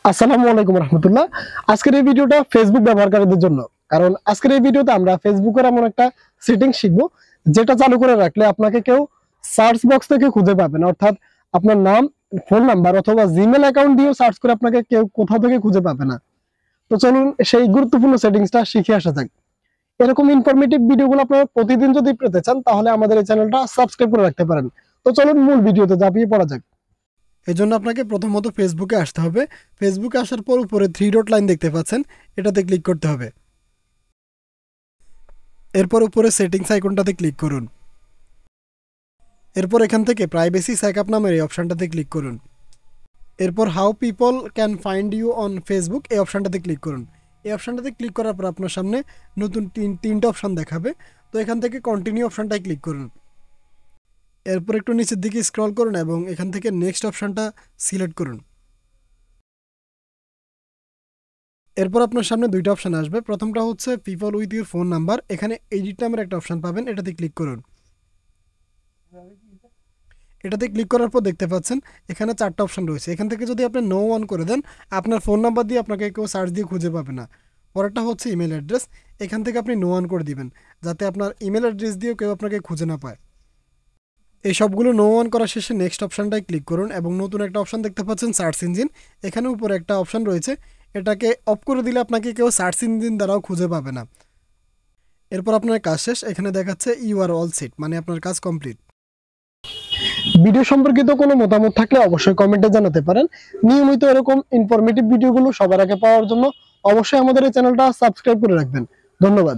আসসালামু আলাইকুম রহমতুল্লাহ। আজকের এই ভিডিওটা ফেসবুক ব্যবহারকারীদের জন্য, কারণ আজকের এই ভিডিওতে আমরা ফেসবুকের এমন একটা সেটিং শিখবো যেটা চালু করে রাখলে আপনাকে কেউ সার্চ বক্স থেকে খুঁজে পাবে না। অর্থাৎ আপনার নাম, ফোন নাম্বার অথবা জিমেল অ্যাকাউন্ট দিয়েও সার্চ করে আপনাকে কেউ কোথাও থেকে খুঁজে পাবে না। তো চলুন সেই গুরুত্বপূর্ণ সেটিংসটা শিখে আসা যাক। এরকম ইনফরমেটিভ ভিডিওগুলো আপনারা প্রতিদিন যদি পেতে চান তাহলে আমাদের এই চ্যানেলটা সাবস্ক্রাইব করে রাখতে পারেন। তো চলুন মূল ভিডিওতে ঝাঁপিয়ে পড়া যাক। এই জন্য আপনাকে প্রথমত ফেসবুকে আসতে হবে। ফেসবুকে আসার পর উপরে 3 ডট লাইন দেখতে পাচ্ছেন, এটাতে ক্লিক করতে হবে। এরপর উপরে সেটিংস আইকনটাতে ক্লিক করুন। এরপর এখান থেকে প্রাইভেসি সেটআপ নামের এই অপশনটাতে ক্লিক করুন। এরপর how people can find you on Facebook এই অপশনটাতে ক্লিক করুন। এই অপশনটাতে ক্লিক করার পর আপনার সামনে নতুন তিনটা অপশন দেখাবে। তো এখান থেকে কন্টিনিউ অপশনটায় ক্লিক করুন। এরপর একটু নিচের দিকে স্ক্রল করুন এবং এখান থেকে নেক্সট অপশনটা সিলেক্ট করুন। এরপর আপনার সামনে দুইটা অপশন আসবে। প্রথমটা হচ্ছে people with your phone number, এখানে এডিট নামের একটা অপশন পাবেন, এটাতে ক্লিক করুন। এটাতে ক্লিক করার পর দেখতে পাচ্ছেন এখানে 4টা অপশন রয়েছে। এখান থেকে যদি আপনি নো অন করে দেন, আপনার ফোন নাম্বার দিয়ে আপনাকে কেউ সার্চ দিয়ে খুঁজে পাবে না। পরেরটা হচ্ছে ইমেল অ্যাড্রেস, এখান থেকে আপনি নো অন করে দিবেন যাতে আপনার ইমেল অ্যাড্রেস দিয়েও কেউ আপনাকে খুঁজে না পায়। এই সবগুলো নো অন করা শেষে নেক্সট অপশনটায় ক্লিক করুন এবং নতুন একটা অপশন দেখতে পাচ্ছেন সার্চ ইঞ্জিন, এখানে উপরে একটা অপশন রয়েছে, এটাকে অফ করে দিলে আপনাকে কেউ সার্চ ইঞ্জিন দ্বারাও খুঁজে পাবে না। এরপর আপনার কাজ শেষ, এখানে দেখাচ্ছে ইউ আর অল সেট, মানে আপনার কাজ কমপ্লিট। ভিডিও সম্পর্কিত কোনো মতামত থাকলে অবশ্যই কমেন্টে জানাতে পারেন। নিয়মিত এরকম ইনফরমেটিভ ভিডিওগুলো সবার আগে পাওয়ার জন্য অবশ্যই আমাদের এই চ্যানেলটা সাবস্ক্রাইব করে রাখবেন। ধন্যবাদ।